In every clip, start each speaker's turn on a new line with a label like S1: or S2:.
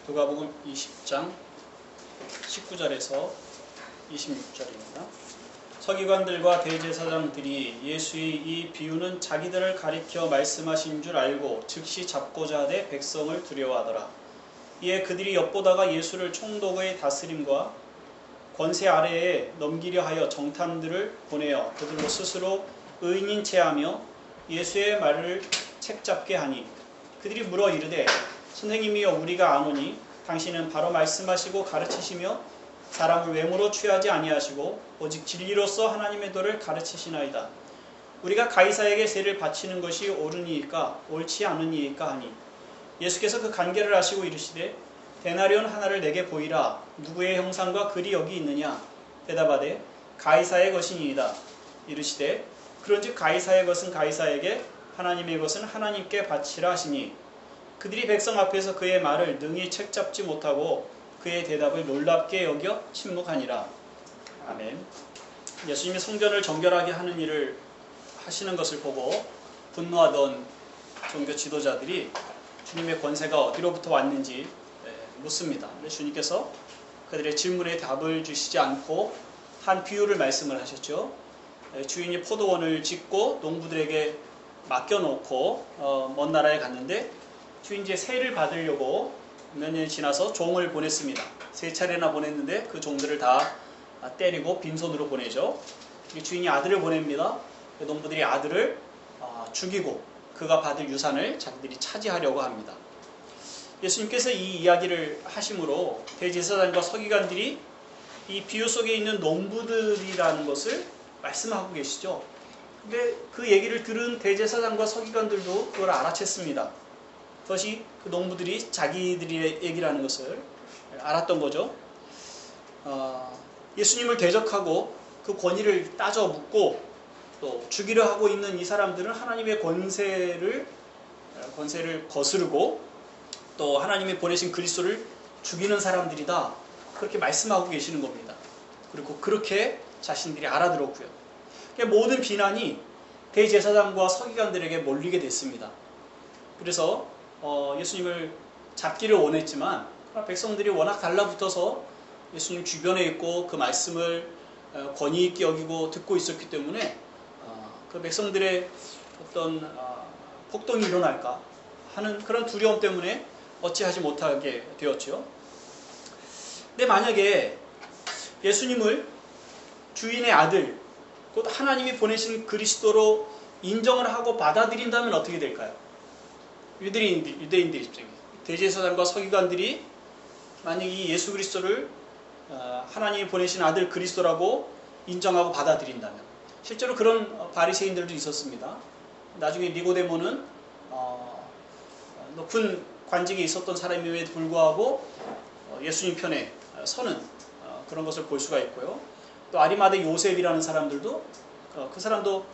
S1: 누가복음 20장 19절에서 26절입니다. 서기관들과 대제사장들이 예수의 이 비유는 자기들을 가리켜 말씀하신 줄 알고 즉시 잡고자 하되 백성을 두려워하더라. 이에 그들이 엿보다가 예수를 총독의 다스림과 권세 아래에 넘기려 하여 정탐들을 보내어 그들로 스스로 의인인 체하며 예수의 말을 책잡게 하니 그들이 물어 이르되 선생님이여 우리가 아노니 당신은 바로 말씀하시고 가르치시며 사람을 외모로 취하지 아니하시고 오직 진리로서 하나님의 도를 가르치시나이다. 우리가 가이사에게 세를 바치는 것이 옳으니이까 옳지 않으니이까 하니 예수께서 그 간계를 아시고 이르시되 데나리온 하나를 내게 보이라. 누구의 형상과 글이 여기 있느냐? 대답하되 가이사의 것이니이다. 이르시되 그런즉 가이사의 것은 가이사에게 하나님의 것은 하나님께 바치라 하시니 그들이 백성 앞에서 그의 말을 능히 책잡지 못하고 그의 대답을 놀랍게 여겨 침묵하니라. 아멘. 예수님이 성전을 정결하게 하는 일을 하시는 것을 보고 분노하던 종교 지도자들이 주님의 권세가 어디로부터 왔는지 묻습니다. 근데 주님께서 그들의 질문에 답을 주시지 않고 한 비유를 말씀을 하셨죠. 주인이 포도원을 짓고 농부들에게 맡겨놓고 먼 나라에 갔는데 주인이 세를 받으려고 몇 년이 지나서 종을 보냈습니다. 3차례나 보냈는데 그 종들을 다 때리고 빈손으로 보내죠. 주인이 아들을 보냅니다. 농부들이 아들을 죽이고 그가 받을 유산을 자기들이 차지하려고 합니다. 예수님께서 이 이야기를 하심으로 대제사장과 서기관들이 이 비유 속에 있는 농부들이라는 것을 말씀하고 계시죠. 근데 그 얘기를 들은 대제사장과 서기관들도 그걸 알아챘습니다. 그것이 그 농부들이 자기들의 얘기라는 것을 알았던 거죠. 예수님을 대적하고 그 권위를 따져 묻고 또 죽이려 하고 있는 이 사람들은 하나님의 권세를 거스르고 또 하나님이 보내신 그리스도를 죽이는 사람들이다. 그렇게 말씀하고 계시는 겁니다. 그리고 그렇게 자신들이 알아들었고요. 모든 비난이 대제사장과 서기관들에게 몰리게 됐습니다. 그래서 예수님을 잡기를 원했지만 백성들이 워낙 달라붙어서 예수님 주변에 있고 그 말씀을 권위 있게 여기고 듣고 있었기 때문에 그 백성들의 어떤 폭동이 일어날까 하는 그런 두려움 때문에 어찌하지 못하게 되었죠. 근데 만약에 예수님을 주인의 아들, 곧 하나님이 보내신 그리스도로 인정을 하고 받아들인다면 어떻게 될까요? 유대인들 입장에 대제사장과 서기관들이 만약 이 예수 그리스도를 하나님이 보내신 아들 그리스도라고 인정하고 받아들인다면, 실제로 그런 바리새인들도 있었습니다. 나중에 니고데모는 높은 관직에 있었던 사람임에도 불구하고 예수님 편에 서는 그런 것을 볼 수가 있고요. 또 아리마대 요셉이라는 사람들도 그 사람도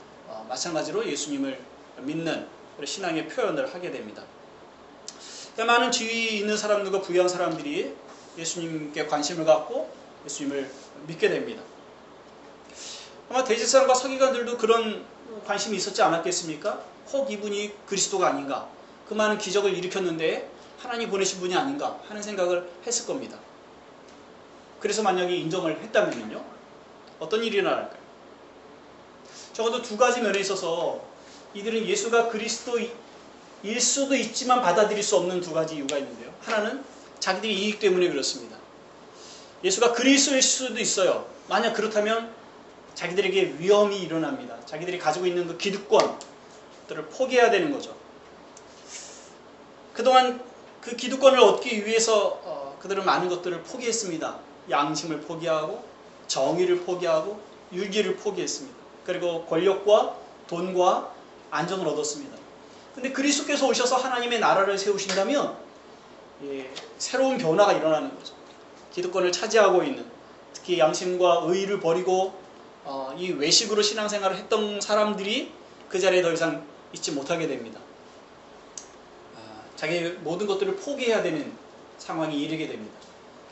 S1: 마찬가지로 예수님을 믿는 신앙의 표현을 하게 됩니다. 많은 지위 있는 사람들과 부유한 사람들이 예수님께 관심을 갖고 예수님을 믿게 됩니다. 아마 대제사장과 서기관들도 그런 관심이 있었지 않았겠습니까? 혹 이분이 그리스도가 아닌가? 그 많은 기적을 일으켰는데 하나님 보내신 분이 아닌가 하는 생각을 했을 겁니다. 그래서 만약에 인정을 했다면요, 어떤 일이 일어날까요? 적어도 두 가지 면에 있어서 이들은 예수가 그리스도일 수도 있지만 받아들일 수 없는 두 가지 이유가 있는데요. 하나는 자기들의 이익 때문에 그렇습니다. 예수가 그리스도일 수도 있어요. 만약 그렇다면 자기들에게 위험이 일어납니다. 자기들이 가지고 있는 그 기득권들을 포기해야 되는 거죠. 그동안 그 기득권을 얻기 위해서 그들은 많은 것들을 포기했습니다. 양심을 포기하고 정의를 포기하고 윤리를 포기했습니다. 그리고 권력과 돈과 안정을 얻었습니다. 근데 그리스도께서 오셔서 하나님의 나라를 세우신다면 새로운 변화가 일어나는 거죠. 기득권을 차지하고 있는, 특히 양심과 의의를 버리고 이 외식으로 신앙생활을 했던 사람들이 그 자리에 더 이상 있지 못하게 됩니다. 자기 모든 것들을 포기해야 되는 상황이 이르게 됩니다.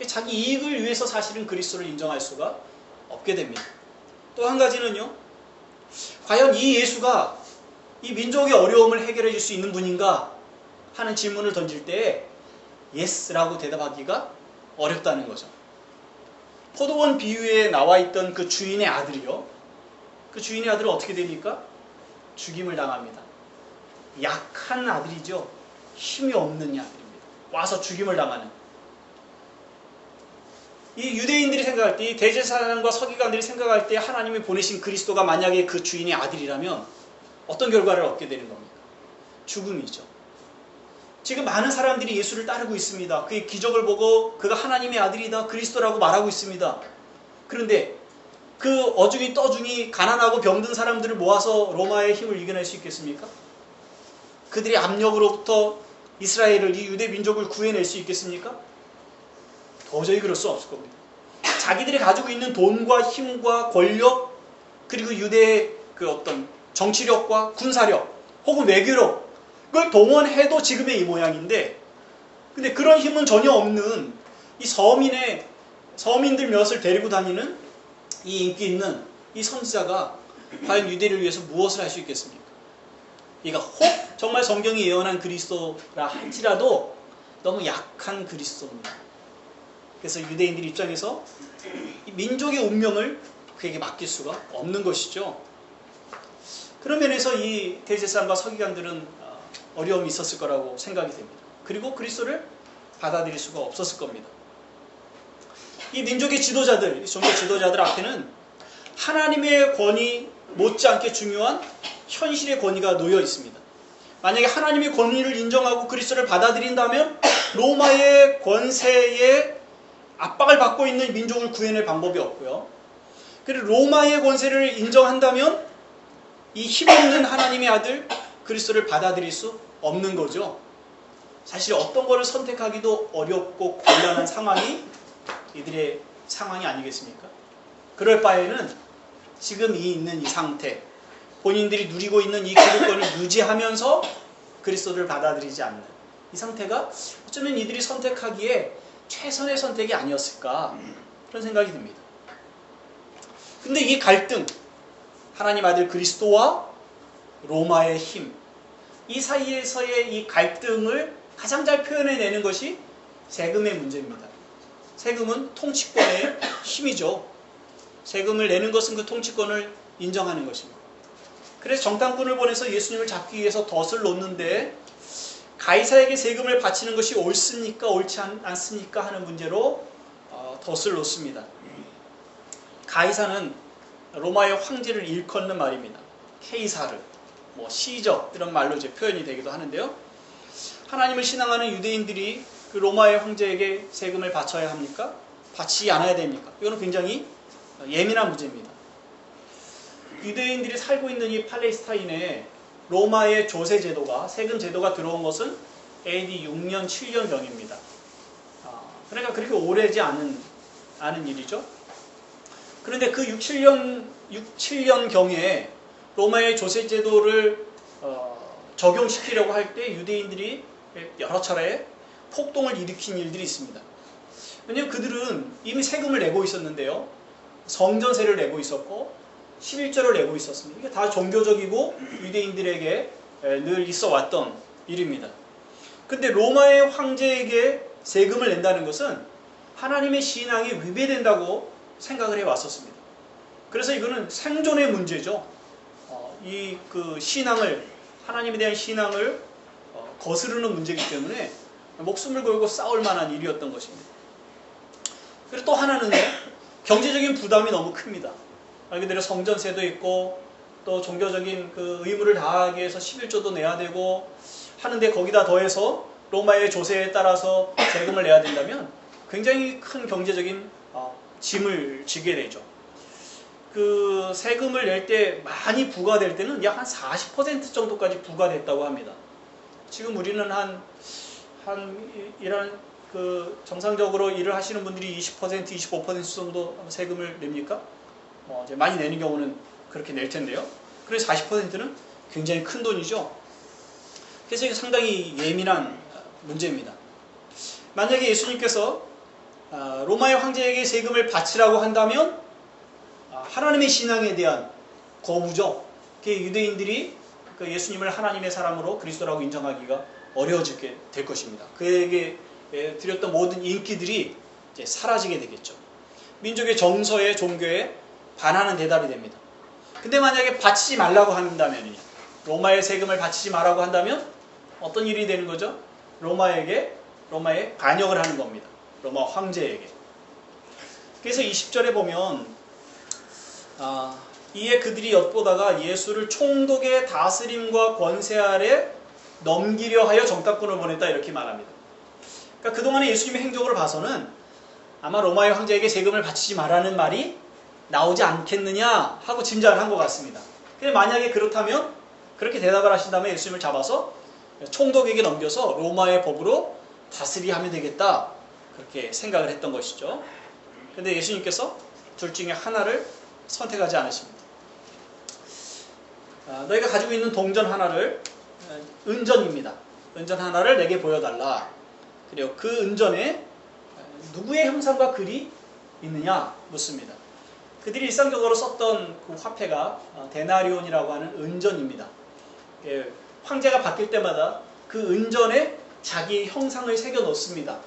S1: 자기 이익을 위해서 사실은 그리스도를 인정할 수가 없게 됩니다. 또 한 가지는요, 과연 이 예수가 이 민족의 어려움을 해결해 줄 수 있는 분인가 하는 질문을 던질 때 예스라고 대답하기가 어렵다는 거죠. 포도원 비유에 나와 있던 그 주인의 아들이요. 그 주인의 아들은 어떻게 됩니까? 죽임을 당합니다. 약한 아들이죠. 힘이 없는 아들입니다. 와서 죽임을 당하는. 이 유대인들이 생각할 때, 이 대제사장과 서기관들이 생각할 때 하나님이 보내신 그리스도가 만약에 그 주인의 아들이라면 어떤 결과를 얻게 되는 겁니까? 죽음이죠. 지금 많은 사람들이 예수를 따르고 있습니다. 그의 기적을 보고 그가 하나님의 아들이다, 그리스도라고 말하고 있습니다. 그런데 그 어중이 떠중이 가난하고 병든 사람들을 모아서 로마의 힘을 이겨낼 수 있겠습니까? 그들의 압력으로부터 이스라엘을, 이 유대 민족을 구해낼 수 있겠습니까? 도저히 그럴 수 없을 겁니다. 자기들이 가지고 있는 돈과 힘과 권력, 그리고 유대의 그 어떤 정치력과 군사력 혹은 외교력, 그걸 동원해도 지금의 이 모양인데, 근데 그런 힘은 전혀 없는 이 서민들 몇을 데리고 다니는 이 인기 있는 이 선지자가 과연 유대를 위해서 무엇을 할 수 있겠습니까? 이가 혹 정말 성경이 예언한 그리스도라 할지라도 너무 약한 그리스도입니다. 그래서 유대인들 입장에서 민족의 운명을 그에게 맡길 수가 없는 것이죠. 그런 면에서 이 대제사장과 서기관들은 어려움이 있었을 거라고 생각이 됩니다. 그리고 그리스도를 받아들일 수가 없었을 겁니다. 이 민족의 지도자들, 종교 지도자들 앞에는 하나님의 권위 못지않게 중요한 현실의 권위가 놓여 있습니다. 만약에 하나님의 권위를 인정하고 그리스도를 받아들인다면 로마의 권세에 압박을 받고 있는 민족을 구해낼 방법이 없고요. 그리고 로마의 권세를 인정한다면 이 힘없는 하나님의 아들 그리스도를 받아들일 수 없는 거죠. 사실 어떤 거를 선택하기도 어렵고 곤란한 상황이 이들의 상황이 아니겠습니까? 그럴 바에는 지금 있는 이 상태, 본인들이 누리고 있는 이 기득권을 유지하면서 그리스도를 받아들이지 않는 이 상태가 어쩌면 이들이 선택하기에 최선의 선택이 아니었을까, 그런 생각이 듭니다. 근데 이 갈등, 하나님 아들 그리스도와 로마의 힘, 이 사이에서의 이 갈등을 가장 잘 표현해내는 것이 세금의 문제입니다. 세금은 통치권의 힘이죠. 세금을 내는 것은 그 통치권을 인정하는 것입니다. 그래서 정탐꾼을 보내서 예수님을 잡기 위해서 덫을 놓는데 가이사에게 세금을 바치는 것이 옳습니까? 옳지 않습니까? 하는 문제로 덫을 놓습니다. 가이사는 로마의 황제를 일컫는 말입니다. 케이사르, 시저, 이런 말로 이제 표현이 되기도 하는데요. 하나님을 신앙하는 유대인들이 그 로마의 황제에게 세금을 바쳐야 합니까? 바치지 않아야 됩니까? 이거는 굉장히 예민한 문제입니다. 유대인들이 살고 있는 이 팔레스타인에 로마의 조세 제도가, 세금 제도가 들어온 것은 AD 6년, 7년경입니다. 그러니까 그렇게 오래지 않은 일이죠. 그런데 그 6, 7년경에 로마의 조세 제도를 적용시키려고 할 때 유대인들이 여러 차례 폭동을 일으킨 일들이 있습니다. 왜냐하면 그들은 이미 세금을 내고 있었는데요. 성전세를 내고 있었고 11조를 내고 있었습니다. 이게 다 종교적이고 유대인들에게 늘 있어 왔던 일입니다. 근데 로마의 황제에게 세금을 낸다는 것은 하나님의 신앙에 위배된다고 생각을 해왔었습니다. 그래서 이거는 생존의 문제죠. 이 그 신앙을, 하나님에 대한 신앙을 거스르는 문제이기 때문에 목숨을 걸고 싸울 만한 일이었던 것입니다. 그리고 또 하나는요, 경제적인 부담이 너무 큽니다. 말 그대로 성전세도 있고 또 종교적인 그 의무를 다하기 위해서 11조도 내야 되고 하는데 거기다 더해서 로마의 조세에 따라서 세금을 내야 된다면 굉장히 큰 경제적인 짐을 지게 되죠. 그 세금을 낼 때 많이 부과될 때는 약 한 40% 정도까지 부과됐다고 합니다. 지금 우리는 이런 그 정상적으로 일을 하시는 분들이 20%, 25% 정도 세금을 냅니까? 이제 많이 내는 경우는 그렇게 낼 텐데요. 그래서 40%는 굉장히 큰 돈이죠. 그래서 이게 상당히 예민한 문제입니다. 만약에 예수님께서 로마의 황제에게 세금을 바치라고 한다면 하나님의 신앙에 대한 거부죠. 유대인들이 예수님을 하나님의 사람으로 그리스도라고 인정하기가 어려워지게 될 것입니다. 그에게 드렸던 모든 인기들이 이제 사라지게 되겠죠. 민족의 정서에 종교에 반하는 대답이 됩니다. 근데 만약에 바치지 말라고 한다면요, 로마의 세금을 바치지 말라고 한다면 어떤 일이 되는 거죠? 로마에 반역을 하는 겁니다. 로마 황제에게. 그래서 20절에 보면 이에 그들이 엿보다가 예수를 총독의 다스림과 권세 아래 넘기려 하여 정탐꾼을 보냈다, 이렇게 말합니다. 그러니까 그동안의 예수님의 행적을 봐서는 아마 로마의 황제에게 세금을 바치지 말라는 말이 나오지 않겠느냐 하고 짐작을 한 것 같습니다. 근데 만약에 그렇다면 그렇게 대답을 하신 다음에 예수님을 잡아서 총독에게 넘겨서 로마의 법으로 다스리게 하면 되겠다, 그렇게 생각을 했던 것이죠. 근데 예수님께서 둘 중에 하나를 선택하지 않으십니다. 너희가 가지고 있는 동전 하나를, 은전입니다. 은전 하나를 내게 보여달라. 그리고 그 은전에 누구의 형상과 글이 있느냐 묻습니다. 그들이 일상적으로 썼던 그 화폐가 데나리온이라고 하는 은전입니다. 황제가 바뀔 때마다 그 은전에 자기 형상을 새겨 넣습니다.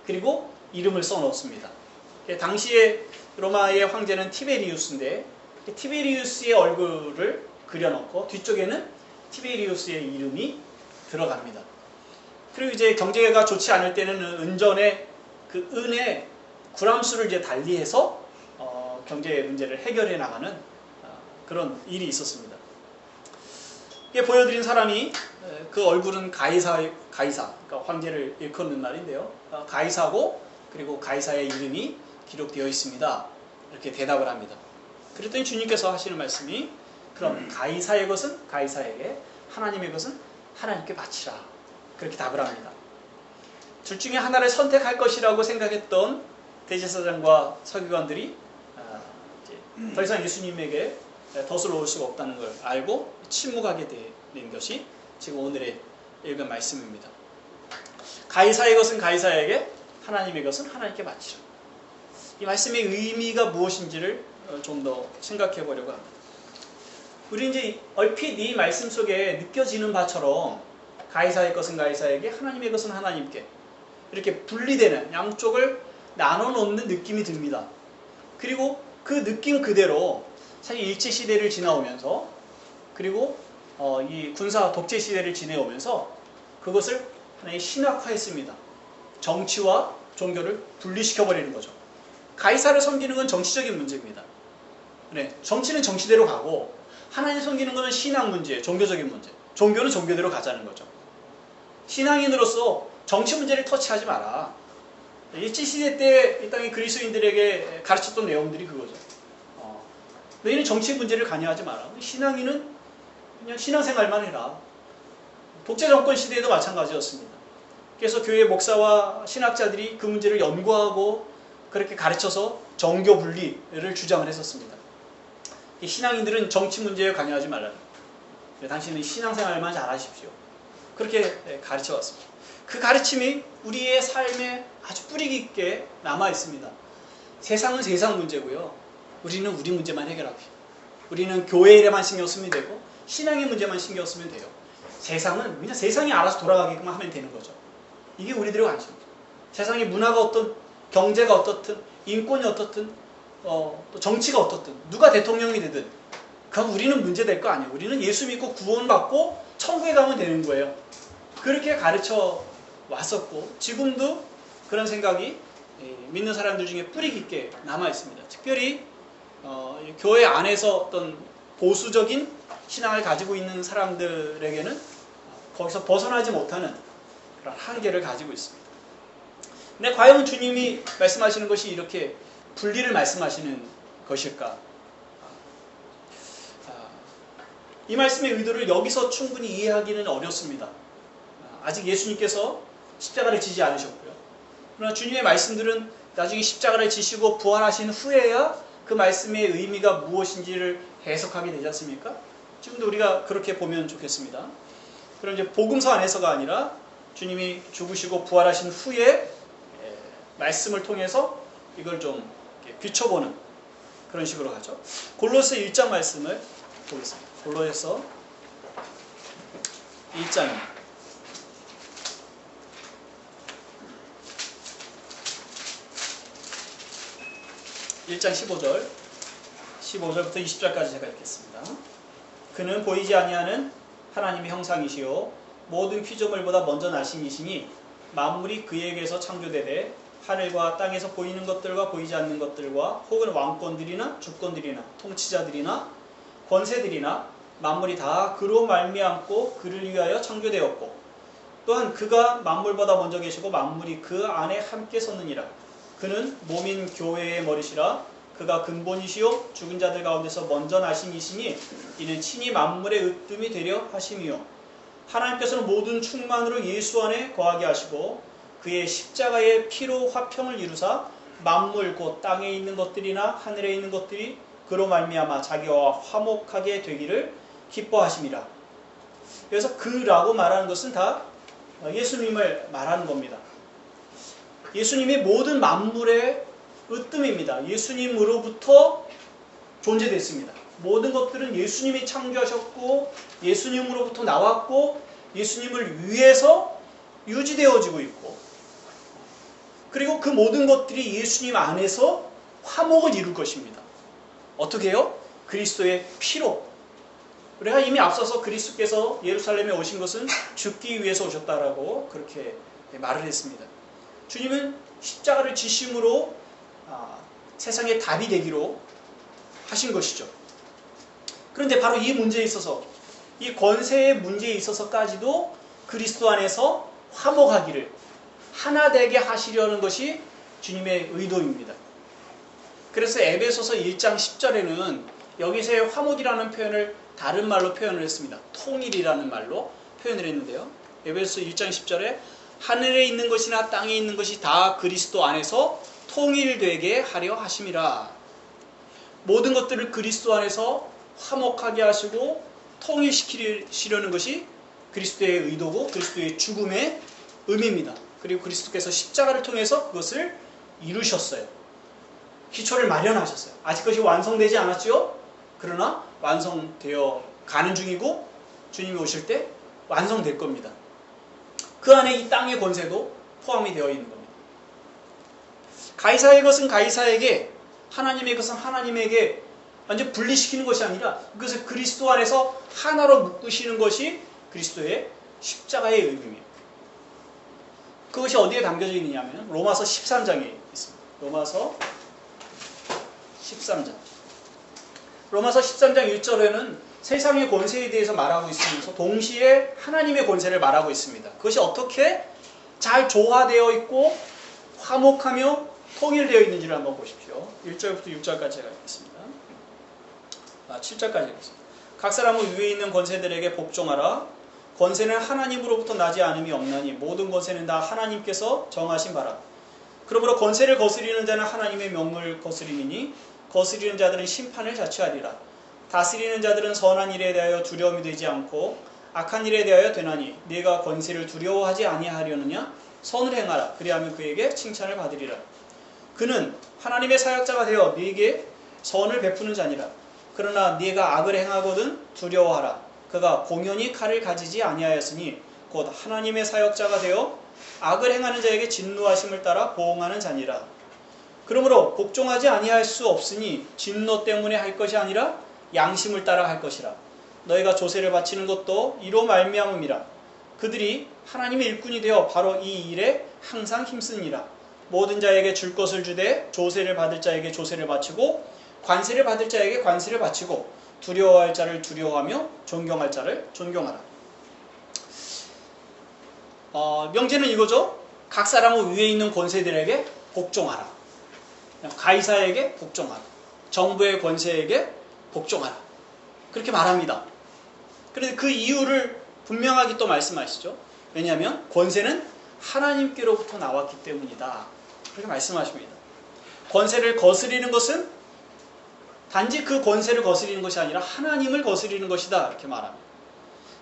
S1: 그리고 이름을 써 넣습니다. 당시에 로마의 황제는 티베리우스인데 티베리우스의 얼굴을 그려놓고 뒤쪽에는 티베리우스의 이름이 들어갑니다. 그리고 이제 경제가 좋지 않을 때는 은전에 그 은의 구람수를 이제 달리해서 경제 문제를 해결해 나가는 그런 일이 있었습니다. 이게 보여드린 사람이 그 얼굴은 가이사, 그러니까 황제를 일컫는 말인데요. 가이사고 그리고 가이사의 이름이 기록되어 있습니다. 이렇게 대답을 합니다. 그랬더니 주님께서 하시는 말씀이 그럼 가이사의 것은 가이사에게, 하나님의 것은 하나님께 바치라, 그렇게 답을 합니다. 둘 중에 하나를 선택할 것이라고 생각했던 대제사장과 서기관들이 더 이상 예수님에게 덫을 놓을 수가 없다는 걸 알고 침묵하게 된 것이 지금 오늘의 읽은 말씀입니다. 가이사의 것은 가이사에게, 하나님의 것은 하나님께 바치라. 이 말씀의 의미가 무엇인지를 좀 더 생각해 보려고 합니다. 우리 이제 얼핏 이 말씀 속에 느껴지는 바처럼 가이사의 것은 가이사에게, 하나님의 것은 하나님께, 이렇게 분리되는, 양쪽을 나눠 놓는 느낌이 듭니다. 그리고 그 느낌 그대로 사실 일제시대를 지나오면서, 그리고 이 군사 독재 시대를 지내오면서 그것을 하나의 신학화했습니다. 정치와 종교를 분리시켜버리는 거죠. 가이사를 섬기는 건 정치적인 문제입니다. 네, 정치는 정치대로 가고 하나님 섬기는 것은 신앙 문제, 종교적인 문제. 종교는 종교대로 가자는 거죠. 신앙인으로서 정치 문제를 터치하지 마라. 일제시대 때 이 땅의 그리스도인들에게 가르쳤던 내용들이 그거죠. 너희는 정치 문제를 관여하지 마라. 신앙인은 그냥 신앙생활만 해라. 독재 정권 시대에도 마찬가지였습니다. 그래서 교회 목사와 신학자들이 그 문제를 연구하고 그렇게 가르쳐서 정교 분리를 주장을 했었습니다. 신앙인들은 정치 문제에 관여하지 말라. 당신은 신앙생활만 잘하십시오. 그렇게 가르쳐왔습니다. 그 가르침이 우리의 삶에 아주 뿌리 깊게 남아 있습니다. 세상은 세상 문제고요. 우리는 우리 문제만 해결합시다. 우리는 교회 일에만 신경 쓰면 되고 신앙의 문제만 신경 쓰면 돼요. 세상은 그냥 세상이 알아서 돌아가게끔 하면 되는 거죠. 이게 우리들의 관심이죠. 세상의 문화가 어떤, 경제가 어떻든, 인권이 어떻든, 또 정치가 어떻든, 누가 대통령이 되든 그건 우리는 문제될 거 아니에요. 우리는 예수 믿고 구원받고 천국에 가면 되는 거예요. 그렇게 가르쳐 왔었고 지금도 그런 생각이 믿는 사람들 중에 뿌리 깊게 남아 있습니다. 특별히 교회 안에서 어떤 보수적인 신앙을 가지고 있는 사람들에게는 거기서 벗어나지 못하는 그런 한계를 가지고 있습니다. 근데 과연 주님이 말씀하시는 것이 이렇게 분리를 말씀하시는 것일까? 이 말씀의 의도를 여기서 충분히 이해하기는 어렵습니다. 아직 예수님께서 십자가를 지지 않으셨고요. 그러나 주님의 말씀들은 나중에 십자가를 지시고 부활하신 후에야 그 말씀의 의미가 무엇인지를 해석하게 되지 않습니까? 지금도 우리가 그렇게 보면 좋겠습니다. 그럼 이제 복음서 안에서가 아니라 주님이 죽으시고 부활하신 후에 말씀을 통해서 이걸 좀 비춰보는 그런 식으로 가죠. 골로새 1장 말씀을 보겠습니다. 골로새서 1장입니다. 1장 15절부터 20절까지 제가 읽겠습니다. 그는 보이지 아니하는 하나님의 형상이시요 모든 피조물보다 먼저 나신 이시니 만물이 그에게서 창조되되 하늘과 땅에서 보이는 것들과 보이지 않는 것들과 혹은 왕권들이나 주권들이나 통치자들이나 권세들이나 만물이 다 그로 말미암고 그를 위하여 창조되었고 또한 그가 만물보다 먼저 계시고 만물이 그 안에 함께 섰느니라. 그는 몸인 교회의 머리시라. 그가 근본이시요 죽은 자들 가운데서 먼저 나신 이시니 이는 친히 만물의 으뜸이 되려 하심이요 하나님께서는 모든 충만으로 예수 안에 거하게 하시고 그의 십자가의 피로 화평을 이루사 만물 곧 땅에 있는 것들이나 하늘에 있는 것들이 그로 말미암아 자기와 화목하게 되기를 기뻐하심이라. 그래서 그라고 말하는 것은 다 예수님을 말하는 겁니다. 예수님이 모든 만물의 으뜸입니다. 예수님으로부터 존재됐습니다. 모든 것들은 예수님이 창조하셨고 예수님으로부터 나왔고 예수님을 위해서 유지되어지고 있고 그리고 그 모든 것들이 예수님 안에서 화목을 이룰 것입니다. 어떻게 해요? 그리스도의 피로. 우리가 이미 앞서서 그리스도께서 예루살렘에 오신 것은 죽기 위해서 오셨다라고 그렇게 말을 했습니다. 주님은 십자가를 지심으로 세상의 답이 되기로 하신 것이죠. 그런데 바로 이 문제에 있어서 이 권세의 문제에 있어서까지도 그리스도 안에서 화목하기를 하나 되게 하시려는 것이 주님의 의도입니다. 그래서 에베소서 1장 10절에는 여기서의 화목이라는 표현을 다른 말로 표현을 했습니다. 통일이라는 말로 표현을 했는데요. 에베소서 1장 10절에 하늘에 있는 것이나 땅에 있는 것이 다 그리스도 안에서 통일되게 하려 하심이라. 모든 것들을 그리스도 안에서 화목하게 하시고 통일시키려는 것이 그리스도의 의도고 그리스도의 죽음의 의미입니다. 그리고 그리스도께서 십자가를 통해서 그것을 이루셨어요. 기초를 마련하셨어요. 아직 그것이 완성되지 않았죠? 그러나 완성되어 가는 중이고 주님이 오실 때 완성될 겁니다. 그 안에 이 땅의 권세도 포함이 되어 있는 겁니다. 가이사의 것은 가이사에게, 하나님의 것은 하나님에게 완전 분리시키는 것이 아니라 그것을 그리스도 안에서 하나로 묶으시는 것이 그리스도의 십자가의 의미입니다. 그것이 어디에 담겨져 있느냐면 로마서 13장에 있습니다. 로마서 13장. 로마서 13장 1절에는 세상의 권세에 대해서 말하고 있으면서 동시에 하나님의 권세를 말하고 있습니다. 그것이 어떻게 잘 조화되어 있고 화목하며 통일되어 있는지를 한번 보십시오. 1절부터 6절까지 제가 읽겠습니다. 7절까지 읽겠습니다. 각 사람은 위에 있는 권세들에게 복종하라. 권세는 하나님으로부터 나지 않음이 없나니 모든 권세는 다 하나님께서 정하신 바라. 그러므로 권세를 거스리는 자는 하나님의 명령을 거스리니 거스리는 자들은 심판을 자취하리라. 다스리는 자들은 선한 일에 대하여 두려움이 되지 않고 악한 일에 대하여 되나니 네가 권세를 두려워하지 아니하려느냐? 선을 행하라. 그리하면 그에게 칭찬을 받으리라. 그는 하나님의 사역자가 되어 네게 선을 베푸는 자니라. 그러나 네가 악을 행하거든 두려워하라. 그가 공연히 칼을 가지지 아니하였으니 곧 하나님의 사역자가 되어 악을 행하는 자에게 진노하심을 따라 보응하는 자니라. 그러므로 복종하지 아니할 수 없으니 진노 때문에 할 것이 아니라 양심을 따라 할 것이라. 너희가 조세를 바치는 것도 이로 말미암음이라. 그들이 하나님의 일꾼이 되어 바로 이 일에 항상 힘쓰니라. 모든 자에게 줄 것을 주되 조세를 받을 자에게 조세를 바치고 관세를 받을 자에게 관세를 바치고 두려워할 자를 두려워하며 존경할 자를 존경하라. 명제는 이거죠. 각 사람은 위에 있는 권세들에게 복종하라. 가이사에게 복종하라. 정부의 권세에게 복종하라. 그렇게 말합니다. 그런데 그 이유를 분명하게 또 말씀하시죠. 왜냐하면 권세는 하나님께로부터 나왔기 때문이다. 그렇게 말씀하십니다. 권세를 거스리는 것은 단지 그 권세를 거스리는 것이 아니라 하나님을 거스리는 것이다. 이렇게 말합니다.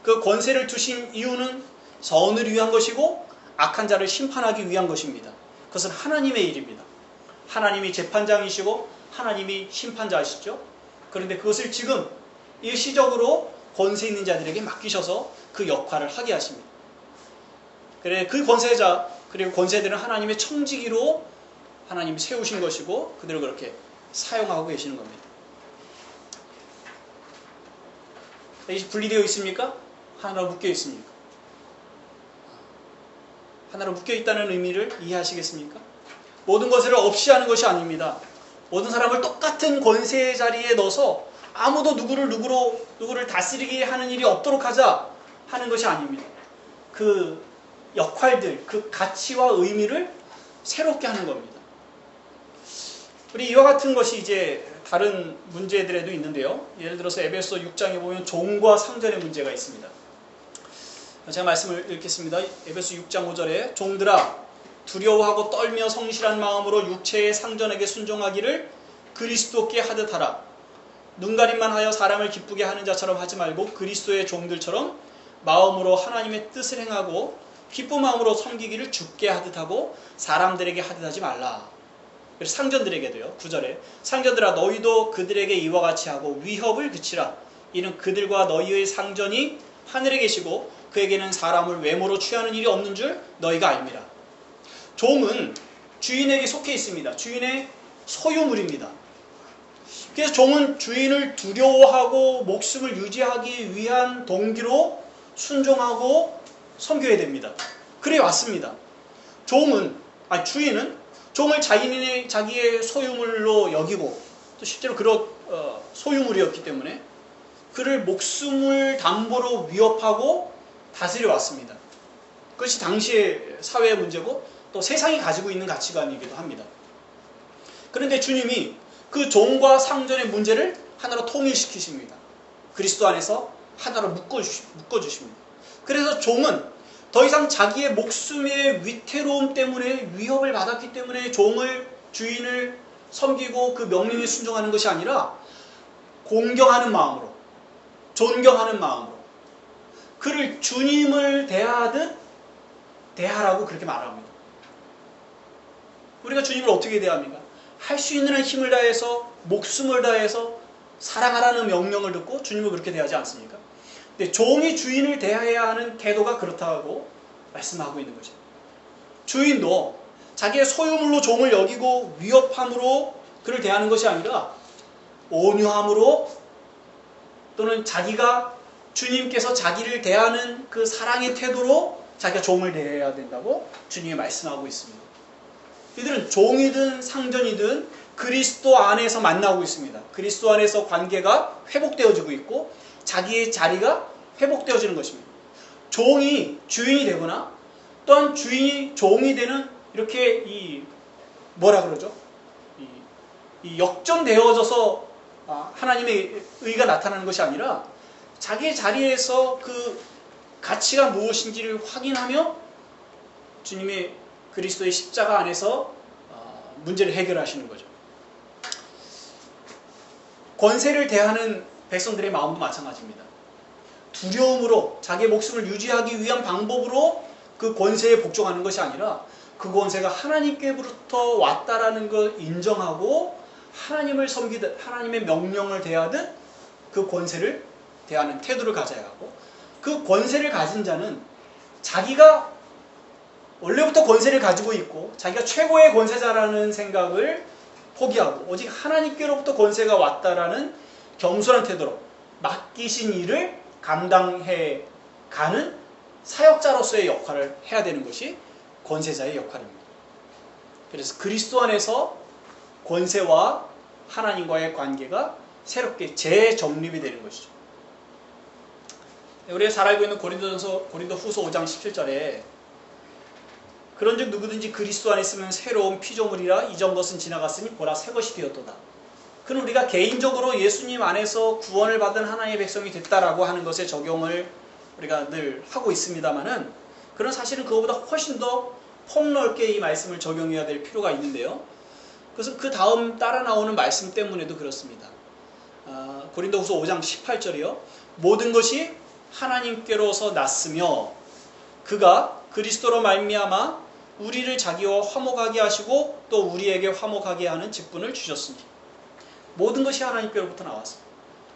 S1: 그 권세를 두신 이유는 선을 위한 것이고 악한 자를 심판하기 위한 것입니다. 그것은 하나님의 일입니다. 하나님이 재판장이시고 하나님이 심판자이시죠. 그런데 그것을 지금 일시적으로 권세 있는 자들에게 맡기셔서 그 역할을 하게 하십니다. 그래 그 권세자 그리고 권세들은 하나님의 청지기로 하나님이 세우신 것이고 그대로 그렇게 사용하고 계시는 겁니다. 이게 분리되어 있습니까? 하나로 묶여 있습니까? 하나로 묶여 있다는 의미를 이해하시겠습니까? 모든 것을 없이 하는 것이 아닙니다. 모든 사람을 똑같은 권세의 자리에 넣어서 아무도 누구를 다스리게 하는 일이 없도록 하자 하는 것이 아닙니다. 그 역할들, 그 가치와 의미를 새롭게 하는 겁니다. 우리 이와 같은 것이 이제 다른 문제들에도 있는데요. 예를 들어서 에베소 6장에 보면 종과 상전의 문제가 있습니다. 제가 말씀을 읽겠습니다. 에베소 6장 5절에 종들아 두려워하고 떨며 성실한 마음으로 육체의 상전에게 순종하기를 그리스도께 하듯 하라. 눈가림만 하여 사람을 기쁘게 하는 자처럼 하지 말고 그리스도의 종들처럼 마음으로 하나님의 뜻을 행하고 기쁜 마음으로 섬기기를 주께 하듯 하고 사람들에게 하듯 하지 말라. 그래서 상전들에게도요. 9절에 상전들아 너희도 그들에게 이와 같이 하고 위협을 그치라. 이는 그들과 너희의 상전이 하늘에 계시고 그에게는 사람을 외모로 취하는 일이 없는 줄 너희가 알미라. 종은 주인에게 속해 있습니다. 주인의 소유물입니다. 그래서 종은 주인을 두려워하고 목숨을 유지하기 위한 동기로 순종하고 섬겨야 됩니다. 그래 왔습니다. 주인은 종을 자기의 소유물로 여기고 또 실제로 그런 소유물이었기 때문에 그를 목숨을 담보로 위협하고 다스려 왔습니다. 그것이 당시의 사회의 문제고 또 세상이 가지고 있는 가치관이기도 합니다. 그런데 주님이 그 종과 상전의 문제를 하나로 통일시키십니다. 그리스도 안에서 하나로 묶어주십니다. 그래서 종은 더 이상 자기의 목숨의 위태로움 때문에 위협을 받았기 때문에 주인을 섬기고 그 명령에 순종하는 것이 아니라 공경하는 마음으로, 존경하는 마음으로 그를 주님을 대하듯 대하라고 그렇게 말합니다. 우리가 주님을 어떻게 대합니까? 할 수 있는 힘을 다해서 목숨을 다해서 사랑하라는 명령을 듣고 주님을 그렇게 대하지 않습니까? 근데 종이 주인을 대해야 하는 태도가 그렇다고 말씀하고 있는 거죠. 주인도 자기의 소유물로 종을 여기고 위협함으로 그를 대하는 것이 아니라 온유함으로 또는 자기가 주님께서 자기를 대하는 그 사랑의 태도로 자기가 종을 대해야 된다고 주님이 말씀하고 있습니다. 이들은 종이든 상전이든 그리스도 안에서 만나고 있습니다. 그리스도 안에서 관계가 회복되어지고 있고 자기의 자리가 회복되어지는 것입니다. 종이 주인이 되거나 또한 주인이 종이 되는 이렇게 이 역전되어져서 하나님의 의가 나타나는 것이 아니라 자기의 자리에서 그 가치가 무엇인지를 확인하며 주님의 그리스도의 십자가 안에서 문제를 해결하시는 거죠. 권세를 대하는 백성들의 마음도 마찬가지입니다. 두려움으로 자기의 목숨을 유지하기 위한 방법으로 그 권세에 복종하는 것이 아니라 그 권세가 하나님께로부터 왔다라는 걸 인정하고 하나님을 섬기듯 하나님의 명령을 대하듯 그 권세를 대하는 태도를 가져야 하고 그 권세를 가진 자는 자기가 원래부터 권세를 가지고 있고 자기가 최고의 권세자라는 생각을 포기하고 오직 하나님께로부터 권세가 왔다라는 겸손한 태도로 맡기신 일을 감당해 가는 사역자로서의 역할을 해야 되는 것이 권세자의 역할입니다. 그래서 그리스도 안에서 권세와 하나님과의 관계가 새롭게 재정립이 되는 것이죠. 우리가 잘 알고 있는 고린도 후서 5장 17절에 그런즉 누구든지 그리스도 안에 있으면 새로운 피조물이라 이전 것은 지나갔으니 보라 새 것이 되었도다. 그는 우리가 개인적으로 예수님 안에서 구원을 받은 하나님의 백성이 됐다라고 하는 것에 적용을 우리가 늘 하고 있습니다만은 그런 사실은 그것보다 훨씬 더 폭넓게 이 말씀을 적용해야 될 필요가 있는데요. 그래서 그 다음 따라 나오는 말씀 때문에도 그렇습니다. 고린도후서 5장 18절이요. 모든 것이 하나님께로서 났으며 그가 그리스도로 말미암아 우리를 자기와 화목하게 하시고 또 우리에게 화목하게 하는 직분을 주셨습니다. 모든 것이 하나님께로부터 나왔습니다.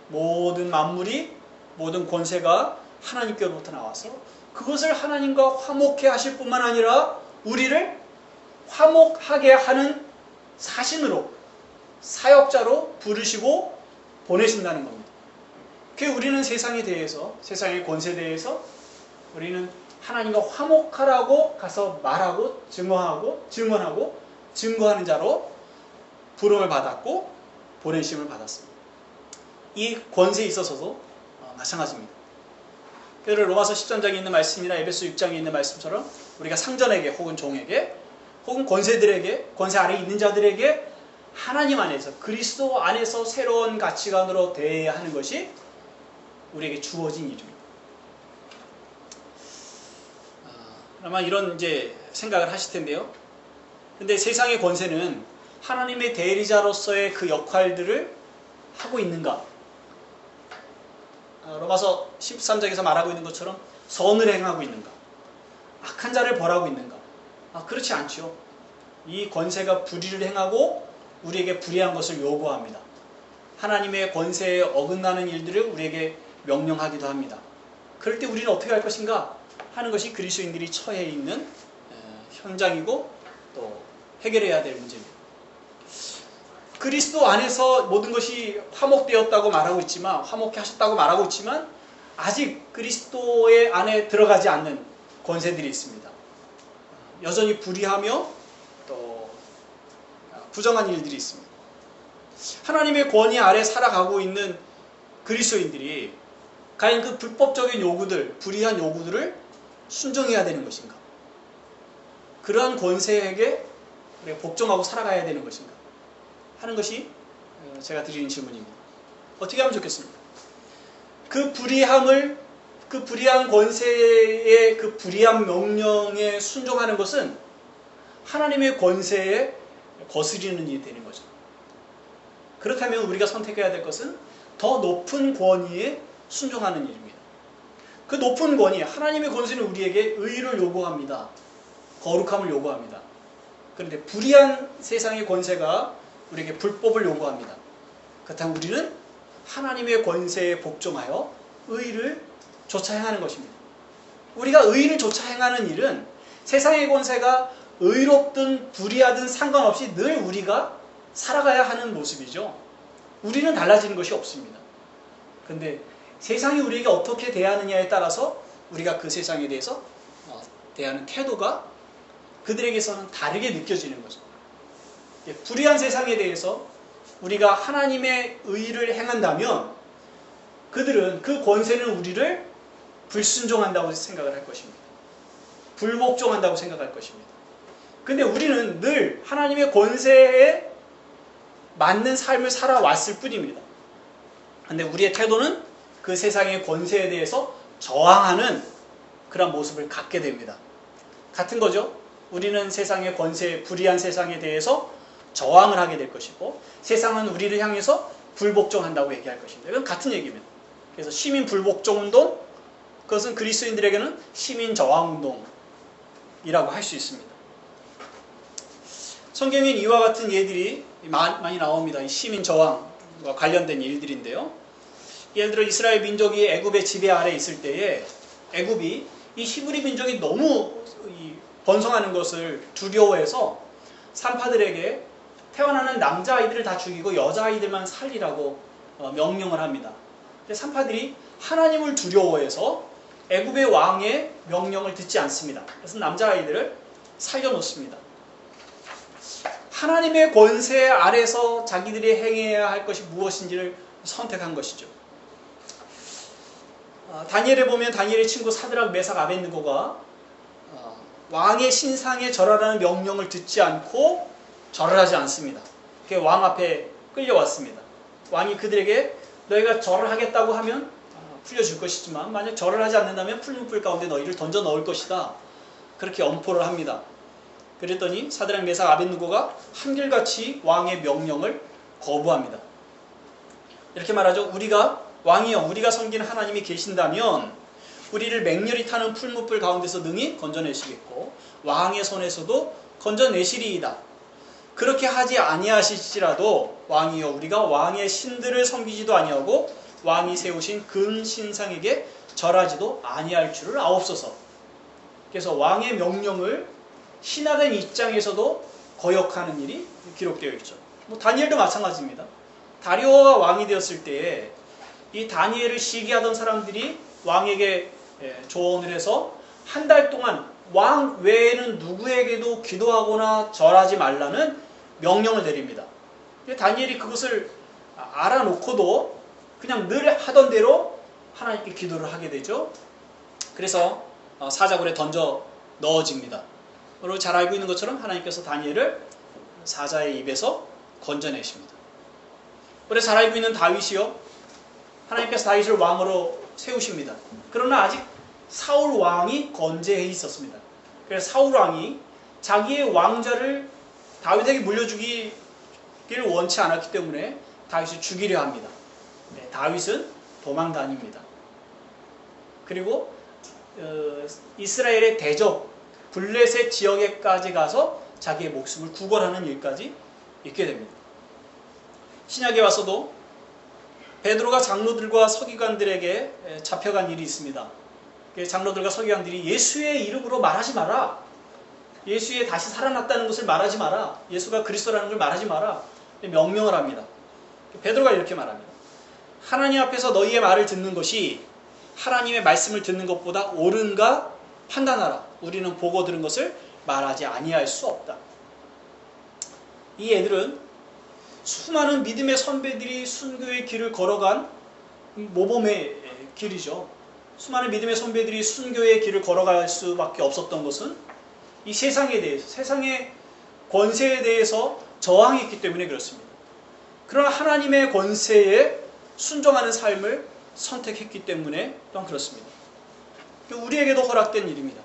S1: 모든 만물이 모든 권세가 하나님께로부터 나와서 그것을 하나님과 화목해 하실 뿐만 아니라 우리를 화목하게 하는 사신으로 사역자로 부르시고 보내신다는 겁니다. 그 우리는 세상에 대해서, 세상의 권세에 대해서 우리는 하나님과 화목하라고 가서 말하고 증언하고 증거하는 자로 부름을 받았고 보내심을 받았습니다. 이 권세에 있어서도 마찬가지입니다. 그래서 로마서 13장에 있는 말씀이나 에베소 6장에 있는 말씀처럼 우리가 상전에게 혹은 종에게 혹은 권세들에게, 권세 아래에 있는 자들에게 하나님 안에서, 그리스도 안에서 새로운 가치관으로 대해야 하는 것이 우리에게 주어진 일입니다. 아마 이런 이제 생각을 하실 텐데요. 근데 세상의 권세는 하나님의 대리자로서의 그 역할들을 하고 있는가? 로마서 13장에서 말하고 있는 것처럼 선을 행하고 있는가? 악한 자를 벌하고 있는가? 그렇지 않죠. 이 권세가 불의를 행하고 우리에게 불의한 것을 요구합니다. 하나님의 권세에 어긋나는 일들을 우리에게 명령하기도 합니다. 그럴 때 우리는 어떻게 할 것인가 하는 것이 그리스도인들이 처해 있는 현장이고 또 해결해야 될 문제입니다. 그리스도 안에서 모든 것이 화목되었다고 말하고 있지만, 화목케 하셨다고 말하고 있지만 아직 그리스도의 안에 들어가지 않는 권세들이 있습니다. 여전히 불의하며 또 부정한 일들이 있습니다. 하나님의 권위 아래 살아가고 있는 그리스도인들이 과연 그 불법적인 요구들, 불의한 요구들을 순종해야 되는 것인가? 그러한 권세에게 복종하고 살아가야 되는 것인가? 하는 것이 제가 드리는 질문입니다. 어떻게 하면 좋겠습니까? 그 불의한 권세의 그 불의한 명령에 순종하는 것은 하나님의 권세에 거스리는 일이 되는 거죠. 그렇다면 우리가 선택해야 될 것은 더 높은 권위에 순종하는 일입니다. 그 높은 권위, 하나님의 권세는 우리에게 의를 요구합니다. 거룩함을 요구합니다. 그런데 불의한 세상의 권세가 우리에게 불법을 요구합니다. 그렇다면 우리는 하나님의 권세에 복종하여 의를 조차 행하는 것입니다. 우리가 의를 조차 행하는 일은 세상의 권세가 의롭든 불의하든 상관없이 늘 우리가 살아가야 하는 모습이죠. 우리는 달라지는 것이 없습니다. 그런데 세상이 우리에게 어떻게 대하느냐에 따라서 우리가 그 세상에 대해서 대하는 태도가 그들에게서는 다르게 느껴지는 거죠. 불의한 세상에 대해서 우리가 하나님의 의를 행한다면 그들은 그 권세는 우리를 불순종한다고 생각을 할 것입니다. 불복종한다고 생각할 것입니다. 근데 우리는 늘 하나님의 권세에 맞는 삶을 살아왔을 뿐입니다. 근데 우리의 태도는 그 세상의 권세에 대해서 저항하는 그런 모습을 갖게 됩니다. 같은 거죠. 우리는 세상의 권세, 불의한 세상에 대해서 저항을 하게 될 것이고 세상은 우리를 향해서 불복종한다고 얘기할 것입니다. 이건 같은 얘기입니다. 그래서 시민 불복종운동, 그것은 그리스도인들에게는 시민 저항운동이라고 할 수 있습니다. 성경엔 이와 같은 예들이 많이 나옵니다. 이 시민 저항과 관련된 일들인데요. 예를 들어 이스라엘 민족이 애굽의 지배 아래 있을 때에 애굽이 이 히브리 민족이 너무 번성하는 것을 두려워해서 산파들에게 태어나는 남자아이들을 다 죽이고 여자아이들만 살리라고 명령을 합니다. 근데 산파들이 하나님을 두려워해서 애굽의 왕의 명령을 듣지 않습니다. 그래서 남자아이들을 살려놓습니다. 하나님의 권세 아래서 자기들이 행해야 할 것이 무엇인지를 선택한 것이죠. 다니엘에 보면 다니엘의 친구 사드락, 메삭, 아벳느고가 왕의 신상에 절하라는 명령을 듣지 않고 절을 하지 않습니다. 왕 앞에 끌려왔습니다. 왕이 그들에게 너희가 절을 하겠다고 하면 풀려줄 것이지만 만약 절을 하지 않는다면 풀린 불 가운데 너희를 던져 넣을 것이다. 그렇게 엄포를 합니다. 그랬더니 사드락, 메삭, 아벳느고가 한결같이 왕의 명령을 거부합니다. 이렇게 말하죠. 왕이여, 우리가 섬기는 하나님이 계신다면 우리를 맹렬히 타는 풀무불 가운데서 능히 건져내시겠고 왕의 손에서도 건져내시리이다. 그렇게 하지 아니하실지라도 왕이여, 우리가 왕의 신들을 섬기지도 아니하고 왕이 세우신 금 신상에게 절하지도 아니할 줄을 아옵소서. 그래서 왕의 명령을 신하된 입장에서도 거역하는 일이 기록되어 있죠. 다니엘도 마찬가지입니다. 다리오가 왕이 되었을 때에 이 다니엘을 시기하던 사람들이 왕에게 조언을 해서 한 달 동안 왕 외에는 누구에게도 기도하거나 절하지 말라는 명령을 내립니다. 다니엘이 그것을 알아놓고도 그냥 늘 하던 대로 하나님께 기도를 하게 되죠. 그래서 사자굴에 던져 넣어집니다. 여러분 잘 알고 있는 것처럼 하나님께서 다니엘을 사자의 입에서 건져내십니다. 우리 잘 알고 있는 다윗이요, 하나님께서 다윗을 왕으로 세우십니다. 그러나 아직 사울 왕이 건재해 있었습니다. 그래서 사울 왕이 자기의 왕자를 다윗에게 물려주기를 원치 않았기 때문에 다윗을 죽이려 합니다. 다윗은 도망 다닙니다. 그리고 이스라엘의 대적 블레셋 지역에까지 가서 자기의 목숨을 구걸하는 일까지 있게 됩니다. 신약에 와서도 베드로가 장로들과 서기관들에게 잡혀간 일이 있습니다. 장로들과 서기관들이 예수의 이름으로 말하지 마라, 예수의 다시 살아났다는 것을 말하지 마라, 예수가 그리스도라는 걸 말하지 마라 명령을 합니다. 베드로가 이렇게 말합니다. 하나님 앞에서 너희의 말을 듣는 것이 하나님의 말씀을 듣는 것보다 옳은가 판단하라. 우리는 보고 들은 것을 말하지 아니할 수 없다. 이 애들은 수많은 믿음의 선배들이 순교의 길을 걸어간 모범의 길이죠. 수많은 믿음의 선배들이 순교의 길을 걸어갈 수밖에 없었던 것은 이 세상에 대해서, 세상의 권세에 대해서 저항했기 때문에 그렇습니다. 그러나 하나님의 권세에 순종하는 삶을 선택했기 때문에 또한 그렇습니다. 우리에게도 허락된 일입니다.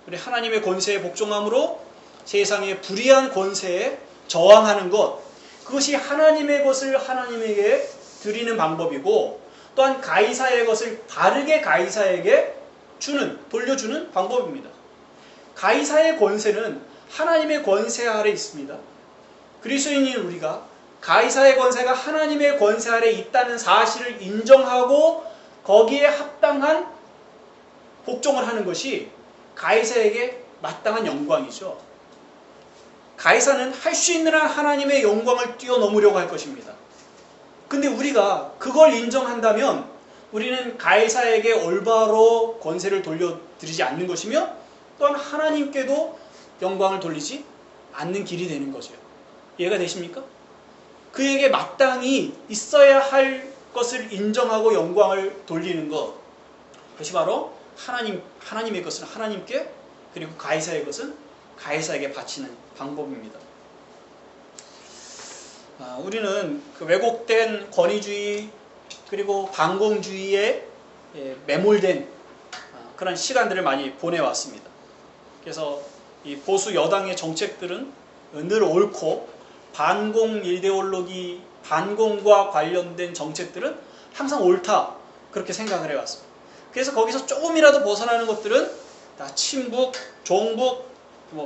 S1: 우리 하나님의 권세에 복종함으로 세상의 불의한 권세에 저항하는 것, 그것이 하나님의 것을 하나님에게 드리는 방법이고, 또한 가이사의 것을 바르게 가이사에게 돌려주는 방법입니다. 가이사의 권세는 하나님의 권세 아래 있습니다. 그리스도인인 우리가 가이사의 권세가 하나님의 권세 아래 있다는 사실을 인정하고 거기에 합당한 복종을 하는 것이 가이사에게 마땅한 영광이죠. 가이사는 할 수 있는 한 하나님의 영광을 뛰어넘으려고 할 것입니다. 근데 우리가 그걸 인정한다면 우리는 가이사에게 올바로 권세를 돌려드리지 않는 것이며, 또한 하나님께도 영광을 돌리지 않는 길이 되는 거죠. 이해가 되십니까? 그에게 마땅히 있어야 할 것을 인정하고 영광을 돌리는 것, 그것이 바로 하나님의 것은 하나님께, 그리고 가이사의 것은 가이사에게 바치는 방법입니다. 우리는 그 왜곡된 권위주의 그리고 반공주의에 매몰된 그런 시간들을 많이 보내왔습니다. 그래서 이 보수 여당의 정책들은 늘 옳고, 반공 이데올로기, 반공과 관련된 정책들은 항상 옳다, 그렇게 생각을 해왔습니다. 그래서 거기서 조금이라도 벗어나는 것들은 다 친북, 종북,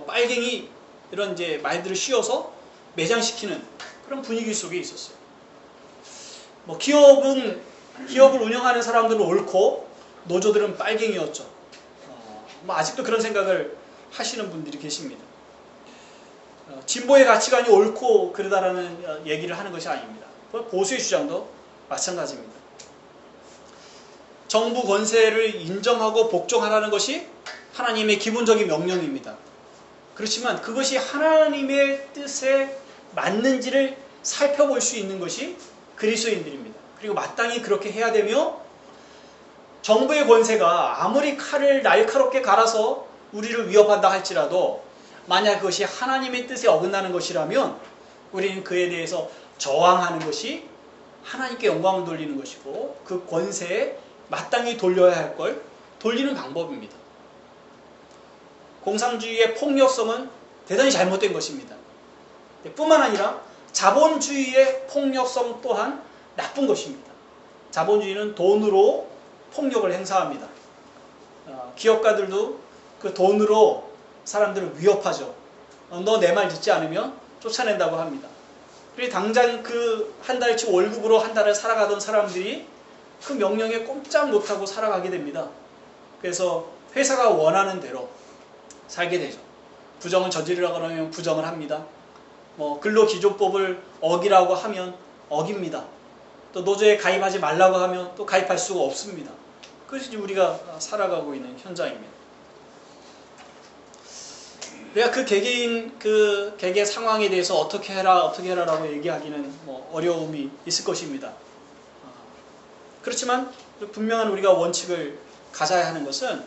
S1: 빨갱이 이런 이제 말들을 씌워서 매장시키는 그런 분위기 속에 있었어요. 기업을 운영하는 사람들은 옳고 노조들은 빨갱이였죠. 아직도 그런 생각을 하시는 분들이 계십니다. 진보의 가치관이 옳고 그러다라는 얘기를 하는 것이 아닙니다. 보수의 주장도 마찬가지입니다. 정부 권세를 인정하고 복종하라는 것이 하나님의 기본적인 명령입니다. 그렇지만 그것이 하나님의 뜻에 맞는지를 살펴볼 수 있는 것이 그리스도인들입니다. 그리고 마땅히 그렇게 해야 되며, 정부의 권세가 아무리 칼을 날카롭게 갈아서 우리를 위협한다 할지라도 만약 그것이 하나님의 뜻에 어긋나는 것이라면 우리는 그에 대해서 저항하는 것이 하나님께 영광을 돌리는 것이고, 그 권세에 마땅히 돌려야 할 걸 돌리는 방법입니다. 공산주의의 폭력성은 대단히 잘못된 것입니다. 뿐만 아니라 자본주의의 폭력성 또한 나쁜 것입니다. 자본주의는 돈으로 폭력을 행사합니다. 기업가들도 그 돈으로 사람들을 위협하죠. 너 내 말 듣지 않으면 쫓아낸다고 합니다. 그리고 당장 그 한 달치 월급으로 한 달을 살아가던 사람들이 그 명령에 꼼짝 못하고 살아가게 됩니다. 그래서 회사가 원하는 대로 살게 되죠. 부정을 저지르라고 하면 부정을 합니다. 근로기조법을 어기라고 하면 어깁니다. 또 노조에 가입하지 말라고 하면 또 가입할 수가 없습니다. 그것이 우리가 살아가고 있는 현장입니다. 내가 그 개개의 상황에 대해서 어떻게 해라라고 얘기하기는 어려움이 있을 것입니다. 그렇지만 분명한 우리가 원칙을 가져야 하는 것은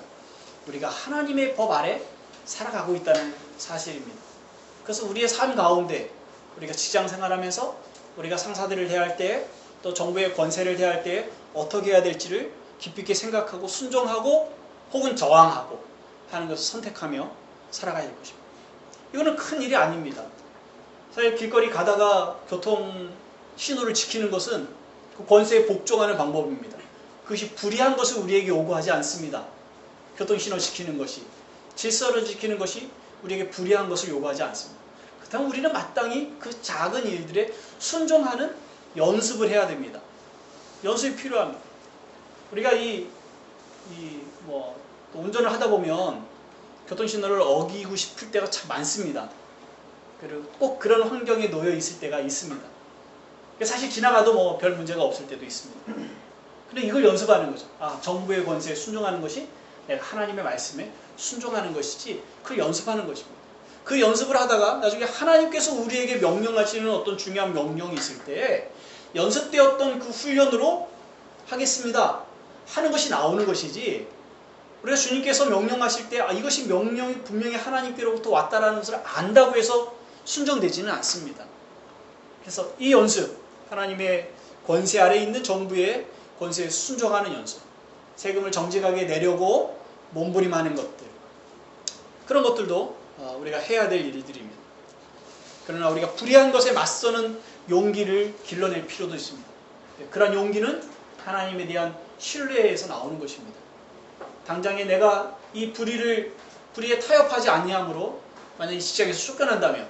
S1: 우리가 하나님의 법 아래 살아가고 있다는 사실입니다. 그래서 우리의 삶 가운데 우리가 직장 생활하면서 우리가 상사들을 대할 때 또 정부의 권세를 대할 때 어떻게 해야 될지를 깊이 있게 생각하고 순종하고 혹은 저항하고 하는 것을 선택하며 살아가야 될 것입니다. 이거는 큰 일이 아닙니다. 사실 길거리 가다가 교통 신호를 지키는 것은 그 권세에 복종하는 방법입니다. 그것이 불의한 것을 우리에게 요구하지 않습니다. 교통 신호 지키는 것이, 질서를 지키는 것이 우리에게 불의한 것을 요구하지 않습니다. 그렇다면 우리는 마땅히 그 작은 일들에 순종하는 연습을 해야 됩니다. 연습이 필요합니다. 우리가 운전을 하다 보면 교통신호를 어기고 싶을 때가 참 많습니다. 그리고 꼭 그런 환경에 놓여 있을 때가 있습니다. 사실 지나가도 별 문제가 없을 때도 있습니다. 근데 이걸 연습하는 거죠. 정부의 권세에 순종하는 것이 내가 하나님의 말씀에 순종하는 것이지, 그걸 연습하는 것입니다. 그 연습을 하다가 나중에 하나님께서 우리에게 명령하시는 어떤 중요한 명령이 있을 때 연습되었던 그 훈련으로 하겠습니다 하는 것이 나오는 것이지, 우리가 주님께서 명령하실 때 이것이 명령이 분명히 하나님께로부터 왔다라는 것을 안다고 해서 순종되지는 않습니다. 그래서 이 연습, 하나님의 권세 아래 있는 정부의 권세에 순종하는 연습, 세금을 정직하게 내려고 몸부림하는 것들, 그런 것들도 우리가 해야 될 일들입니다. 그러나 우리가 불의한 것에 맞서는 용기를 길러낼 필요도 있습니다. 그런 용기는 하나님에 대한 신뢰에서 나오는 것입니다. 당장에 내가 이 불의에 타협하지 아니함으로 만약 이 직장에서 쫓겨난다면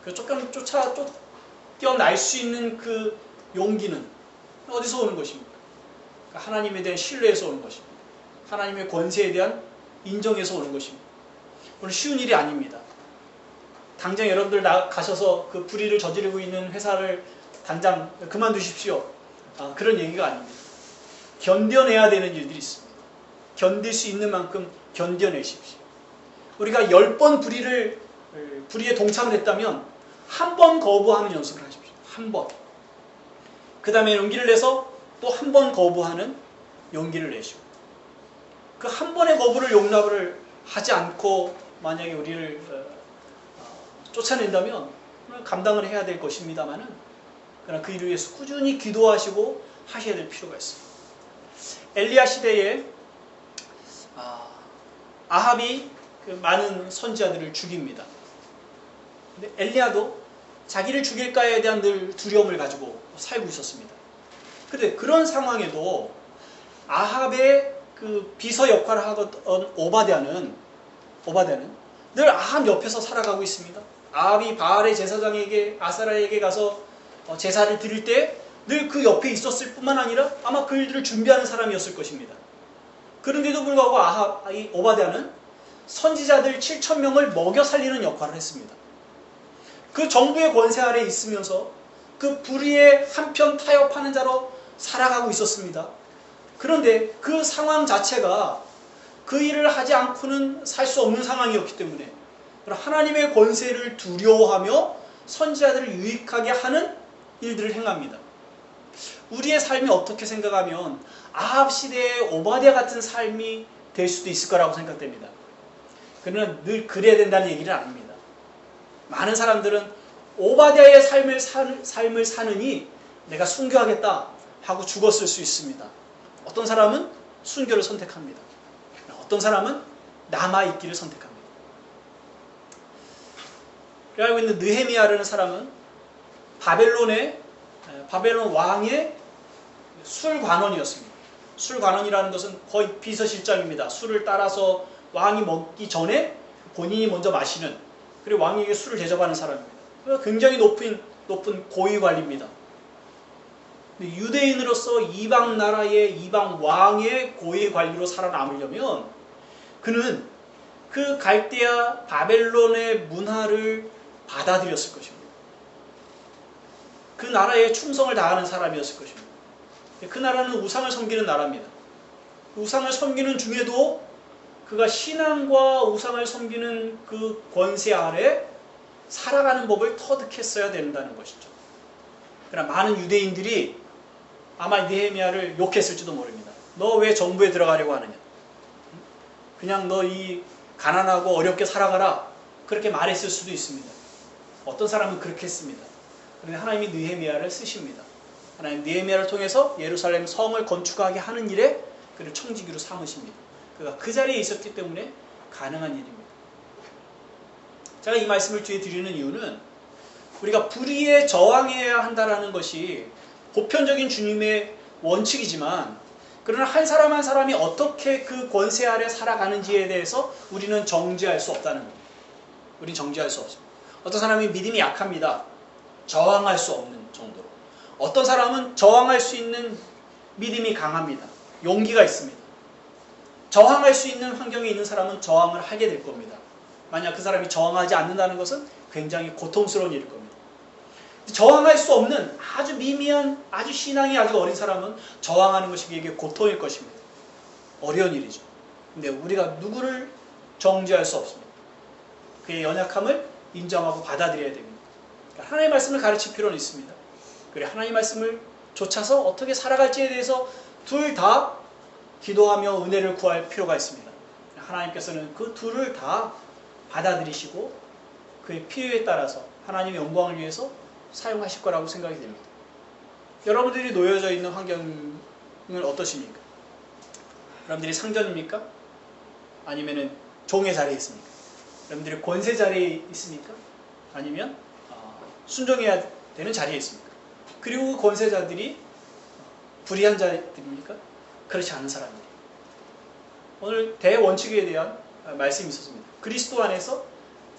S1: 그 쫓겨날 수 있는 그 용기는 어디서 오는 것입니까? 그러니까 하나님에 대한 신뢰에서 오는 것입니다. 하나님의 권세에 대한 인정에서 오는 것입니다. 물론 쉬운 일이 아닙니다. 당장 여러분들 가셔서 그 불의를 저지르고 있는 회사를 당장 그만두십시오, 그런 얘기가 아닙니다. 견뎌내야 되는 일들이 있습니다. 견딜 수 있는 만큼 견뎌내십시오. 우리가 10번 불의에 동참을 했다면 한 번 거부하는 연습을 하십시오. 한 번. 그 다음에 용기를 내서 또 한 번 거부하는 용기를 내시고, 그 한 번의 거부를 용납을 하지 않고 만약에 우리를 쫓아낸다면 감당을 해야 될 것입니다만은, 그러나 그 일을 위해서 꾸준히 기도하시고 하셔야 될 필요가 있습니다. 엘리야 시대에 아합이 많은 선지자들을 죽입니다. 근데 엘리야도 자기를 죽일까에 대한 늘 두려움을 가지고 살고 있었습니다. 그런데 그런 상황에도 아합의 그 비서 역할을 하던 오바댜는 늘 아합 옆에서 살아가고 있습니다. 아합이 바알의 제사장에게, 아사라에게 가서 제사를 드릴 때 늘 그 옆에 있었을 뿐만 아니라 아마 그 일들을 준비하는 사람이었을 것입니다. 그런데도 불구하고 이 오바댜는 선지자들 7,000명을 먹여 살리는 역할을 했습니다. 그 정부의 권세 아래 있으면서 그 불의의 한편 타협하는 자로 살아가고 있었습니다. 그런데 그 상황 자체가 그 일을 하지 않고는 살 수 없는 상황이었기 때문에 하나님의 권세를 두려워하며 선지자들을 유익하게 하는 일들을 행합니다. 우리의 삶이 어떻게 생각하면 아합 시대의 오바댜 같은 삶이 될 수도 있을 거라고 생각됩니다. 그는 늘 그래야 된다는 얘기를 안 합니다. 많은 사람들은 오바댜의 삶을 사느니 내가 순교하겠다 하고 죽었을 수 있습니다. 어떤 사람은 순교를 선택합니다. 어떤 사람은 남아있기를 선택합니다. 알고 있는 느헤미야라는 사람은 바벨론 왕의 술관원이었습니다. 술관원이라는 것은 거의 비서실장입니다. 술을 따라서 왕이 먹기 전에 본인이 먼저 마시는, 그리고 왕에게 술을 대접하는 사람입니다. 굉장히 높은 고위관리입니다. 유대인으로서 이방 나라의 이방 왕의 고위관리로 살아남으려면 그는 그 갈대아 바벨론의 문화를 받아들였을 것입니다. 그 나라에 충성을 다하는 사람이었을 것입니다. 그 나라는 우상을 섬기는 나라입니다. 우상을 섬기는 중에도 그가 신앙과 우상을 섬기는 그 권세 아래 살아가는 법을 터득했어야 된다는 것이죠. 그러나 많은 유대인들이 아마 느헤미야를 욕했을지도 모릅니다. 너 왜 정부에 들어가려고 하느냐? 그냥 너 이 가난하고 어렵게 살아가라. 그렇게 말했을 수도 있습니다. 어떤 사람은 그렇게 했습니다. 그런데 하나님이 느헤미야를 쓰십니다. 하나님 느헤미야를 통해서 예루살렘 성을 건축하게 하는 일에 그를 청지기로 삼으십니다. 그가 그 자리에 있었기 때문에 가능한 일입니다. 제가 이 말씀을 뒤에 드리는 이유는 우리가 불의에 저항해야 한다는 것이 보편적인 주님의 원칙이지만 그러나 한 사람 한 사람이 어떻게 그 권세 아래 살아가는지에 대해서 우리는 정죄할 수 없다는 겁니다. 우리는 정죄할 수 없습니다. 어떤 사람이 믿음이 약합니다. 저항할 수 없는 정도로. 어떤 사람은 저항할 수 있는 믿음이 강합니다. 용기가 있습니다. 저항할 수 있는 환경에 있는 사람은 저항을 하게 될 겁니다. 만약 그 사람이 저항하지 않는다는 것은 굉장히 고통스러운 일일 겁니다. 저항할 수 없는 아주 미미한 아주 신앙이 아주 어린 사람은 저항하는 것이 그에게 고통일 것입니다. 어려운 일이죠. 근데 우리가 누구를 정죄할 수 없습니다. 그의 연약함을 인정하고 받아들여야 됩니다. 그러니까 하나님의 말씀을 가르칠 필요는 있습니다. 그래 하나님의 말씀을 좇아서 어떻게 살아갈지에 대해서 둘 다 기도하며 은혜를 구할 필요가 있습니다. 하나님께서는 그 둘을 다 받아들이시고 그의 필요에 따라서 하나님의 영광을 위해서 사용하실 거라고 생각이 됩니다. 여러분들이 놓여져 있는 환경은 어떠십니까? 여러분들이 상전입니까? 아니면 종의 자리에 있습니까? 여러분들이 권세 자리에 있습니까? 아니면 순종해야 되는 자리에 있습니까? 그리고 그 권세자들이 불의한 자들입니까? 그렇지 않은 사람들이. 오늘 대원칙에 대한 말씀이 있었습니다. 그리스도 안에서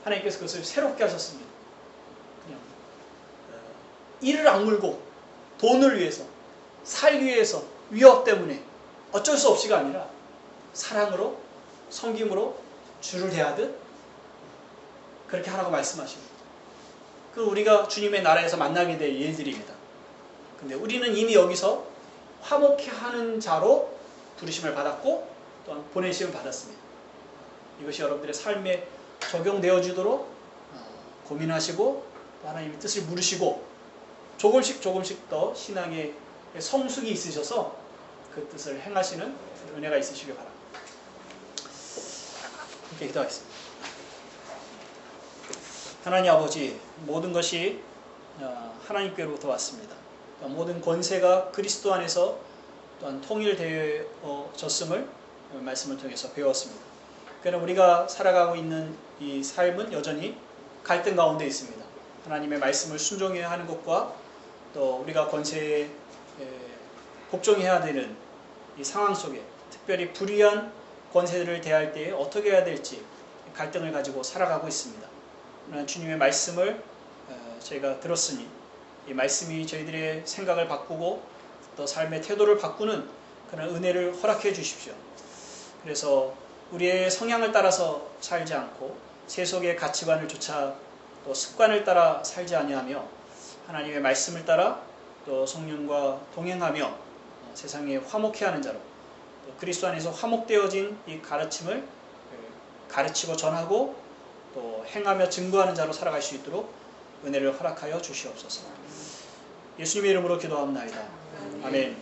S1: 하나님께서 그것을 새롭게 하셨습니다. 그냥 이를 악물고 돈을 위해서 살기 위해서 위협 때문에 어쩔 수 없이가 아니라 사랑으로 섬김으로 주를 대하듯 그렇게 하라고 말씀하십니다. 그 우리가 주님의 나라에서 만나게 될 일들입니다. 근데 우리는 이미 여기서 화목해 하는 자로 부르심을 받았고 또한 보내심을 받았습니다. 이것이 여러분들의 삶에 적용되어지도록 고민하시고 또 하나님의 뜻을 물으시고 조금씩 더 신앙의 성숙이 있으셔서 그 뜻을 행하시는 은혜가 있으시길 바랍니다. 함께 기도하겠습니다. 하나님 아버지, 모든 것이 하나님께로부터 왔습니다. 모든 권세가 그리스도 안에서 또한 통일되어졌음을 말씀을 통해서 배웠습니다. 그러나 우리가 살아가고 있는 이 삶은 여전히 갈등 가운데 있습니다. 하나님의 말씀을 순종해야 하는 것과 또 우리가 권세에 복종해야 되는 이 상황 속에 특별히 불의한 권세들을 대할 때에 어떻게 해야 될지 갈등을 가지고 살아가고 있습니다. 그러나 주님의 말씀을 저희가 들었으니 이 말씀이 저희들의 생각을 바꾸고 또 삶의 태도를 바꾸는 그런 은혜를 허락해 주십시오. 그래서 우리의 성향을 따라서 살지 않고 세속의 가치관을 쫓아 또 습관을 따라 살지 아니하며 하나님의 말씀을 따라 또 성령과 동행하며 세상에 화목해 하는 자로 또 그리스도 안에서 화목되어진 이 가르침을 가르치고 전하고 또 행하며 증거하는 자로 살아갈 수 있도록 은혜를 허락하여 주시옵소서. 예수님의 이름으로 기도합나이다. 아멘.